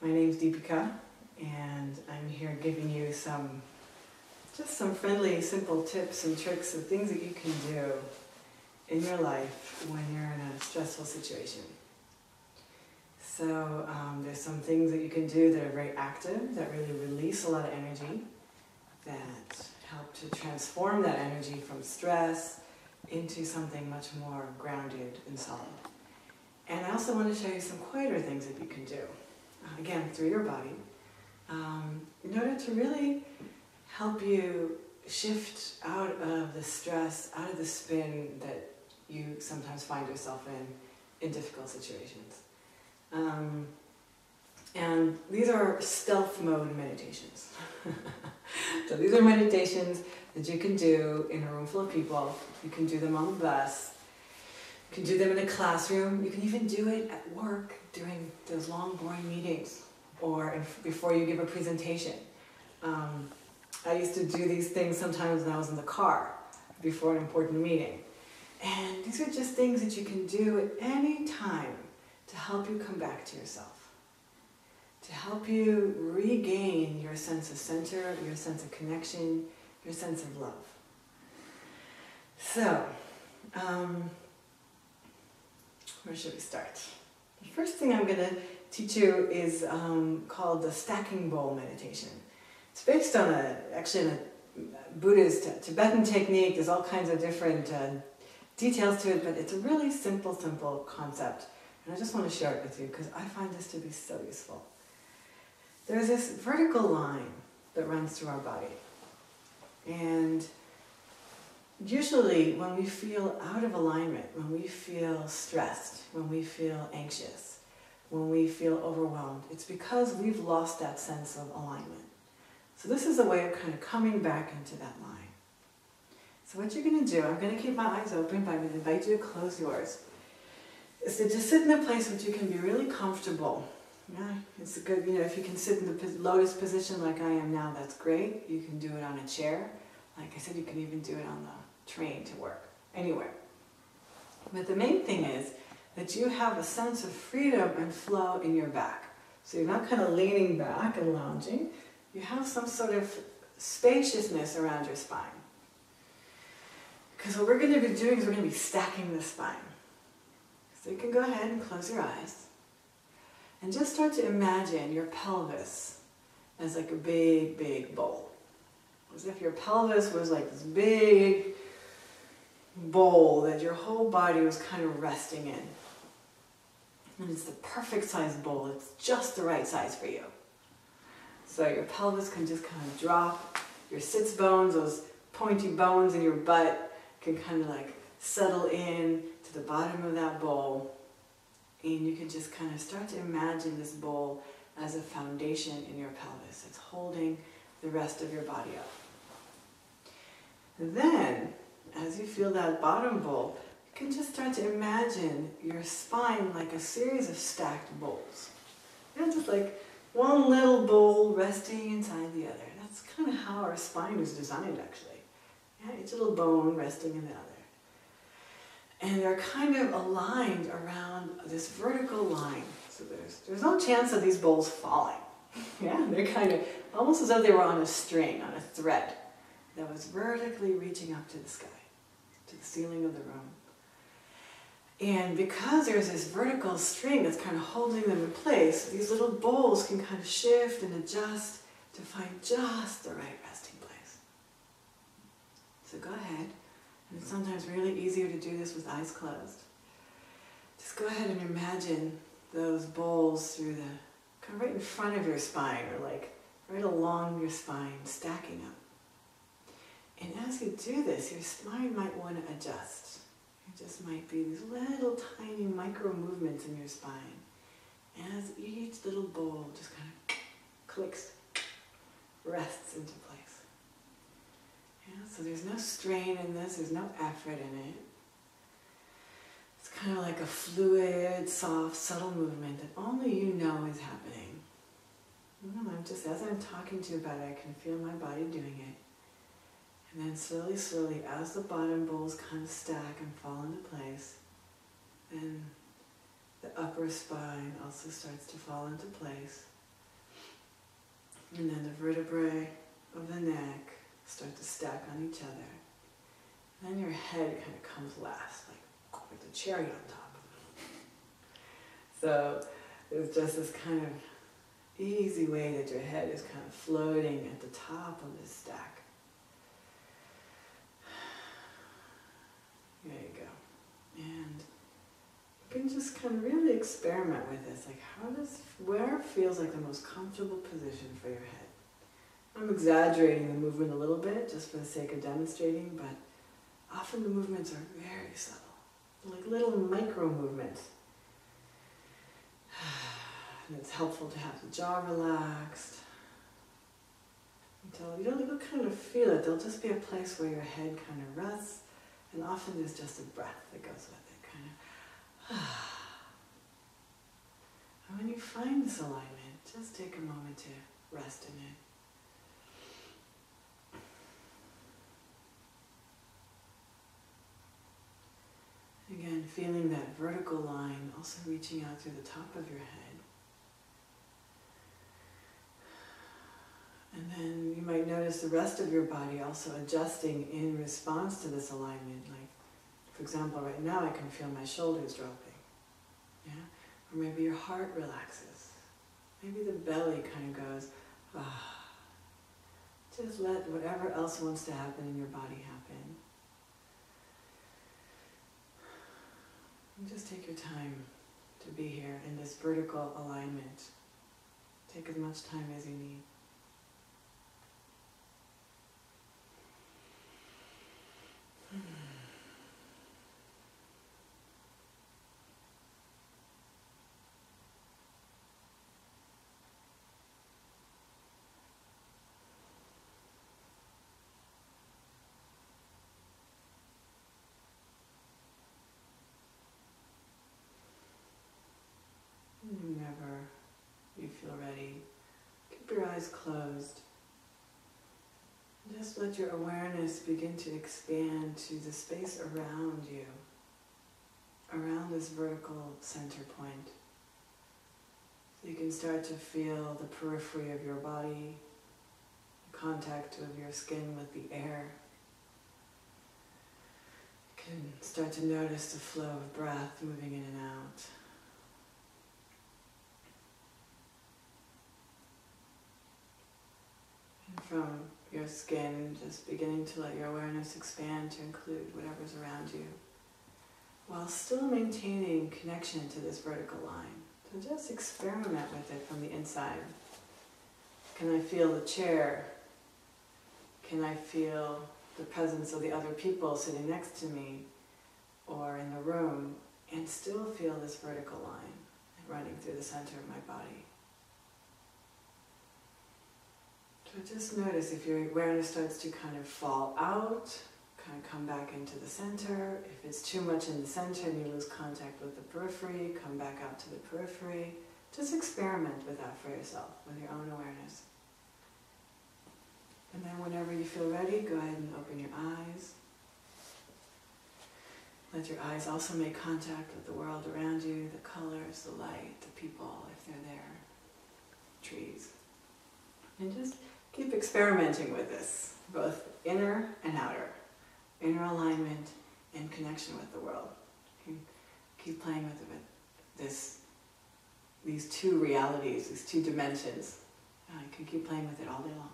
My name's Deepika, and I'm here giving you some friendly, simple tips and tricks of things that you can do in your life when you're in a stressful situation. So there's some things that you can do that are very active, that really release a lot of energy, that help to transform that energy from stress into something much more grounded and solid. And I also want to show you some quieter things that you can do, again, through your body, in order to really help you shift out of the stress, out of the spin that you sometimes find yourself in difficult situations. And these are stealth mode meditations. So these are meditations that you can do in a room full of people. You can do them on the bus. You can do them in a classroom. You can even do it at work during those long, boring meetings or before you give a presentation. I used to do these things sometimes when I was in the car before an important meeting. And these are just things that you can do at any time to help you come back to yourself, to help you regain your sense of center, your sense of connection, your sense of love. So, where should we start? The first thing I'm going to teach you is called the stacking bowl meditation. It's based on actually a Buddhist Tibetan technique. There's all kinds of different details to it, but it's a really simple concept. And I just want to share it with you because I find this to be so useful. There's this vertical line that runs through our body. And usually when we feel out of alignment, when we feel stressed, when we feel anxious, when we feel overwhelmed, it's because we've lost that sense of alignment. So this is a way of kind of coming back into that line. So what you're going to do, I'm going to keep my eyes open, but I'm going to invite you to close yours, is to just sit in a place which you can be really comfortable. Yeah, it's a good, if you can sit in the lotus position like I am now, that's great. You can do it on a chair. Like I said, you can even do it on the train to work, anywhere. But the main thing is that you have a sense of freedom and flow in your back. So you're not kind of leaning back and lounging. You have some sort of spaciousness around your spine. Because what we're going to be doing is we're going to be stacking the spine. So you can go ahead and close your eyes. And just start to imagine your pelvis as like a big, big bowl. As if your pelvis was like this big bowl that your whole body was kind of resting in. And it's the perfect size bowl. It's just the right size for you. So your pelvis can just kind of drop. Your sits bones, those pointy bones in your butt, can kind of like settle in to the bottom of that bowl. And you can just kind of start to imagine this bowl as a foundation in your pelvis. It's holding the rest of your body up. And then, as you feel that bottom bowl, you can just start to imagine your spine like a series of stacked bowls. Just like one little bowl resting inside the other. That's kind of how our spine is designed, actually. Yeah, each little bone resting in the other. And they're kind of aligned around this vertical line. So there's no chance of these bowls falling. Yeah, they're kind of almost as though they were on a string, on a thread that was vertically reaching up to the sky, to the ceiling of the room. And because there's this vertical string that's kind of holding them in place, these little bowls can kind of shift and adjust to find just the right resting place. So go ahead. And it's sometimes really easier to do this with eyes closed. Just go ahead and imagine those bowls through the, kind of right in front of your spine, or like right along your spine, stacking up. And as you do this, your spine might want to adjust. It just might be these little tiny micro movements in your spine. As each little bowl just kind of clicks, rests into place. Yeah, so there's no strain in this, there's no effort in it. It's kind of like a fluid, soft, subtle movement that only you know is happening. I'm just, as I'm talking to you about it, I can feel my body doing it. And then slowly, slowly, as the bottom bowls kind of stack and fall into place, then the upper spine also starts to fall into place. And then the vertebrae of the neck start to stack on each other. Then your head kind of comes last, like with the cherry on top. So there's just this kind of easy way that your head is kind of floating at the top of this stack. There you go. And you can just kind of really experiment with this. Like where feels like the most comfortable position for your head? I'm exaggerating the movement a little bit just for the sake of demonstrating, but often the movements are very subtle, like little micro movements. And it's helpful to have the jaw relaxed. Until you'll kind of feel it. There'll just be a place where your head kind of rests, and often there's just a breath that goes with it, kind of. And when you find this alignment, just take a moment to rest in it. Again, feeling that vertical line also reaching out through the top of your head. And then you might notice the rest of your body also adjusting in response to this alignment. Like, for example, right now I can feel my shoulders dropping. Yeah? Or maybe your heart relaxes. Maybe the belly kind of goes, ah. Just let whatever else wants to happen in your body happen. And just take your time to be here in this vertical alignment. Take as much time as you need. Whenever you feel ready, keep your eyes closed. Just let your awareness begin to expand to the space around you, around this vertical center point. So you can start to feel the periphery of your body, the contact of your skin with the air. You can start to notice the flow of breath moving in and out. From your skin, just beginning to let your awareness expand to include whatever's around you, while still maintaining connection to this vertical line. So just experiment with it from the inside. Can I feel the chair? Can I feel the presence of the other people sitting next to me or in the room, and still feel this vertical line running through the center of my body? So just notice if your awareness starts to kind of fall out, kind of come back into the center. If it's too much in the center and you lose contact with the periphery, come back out to the periphery. Just experiment with that for yourself, with your own awareness. And then whenever you feel ready, go ahead and open your eyes. Let your eyes also make contact with the world around you, the colors, the light, the people, if they're there, trees. And just keep experimenting with this, both inner and outer. Inner alignment and connection with the world. Keep playing with it, these two realities, these two dimensions. You can keep playing with it all day long.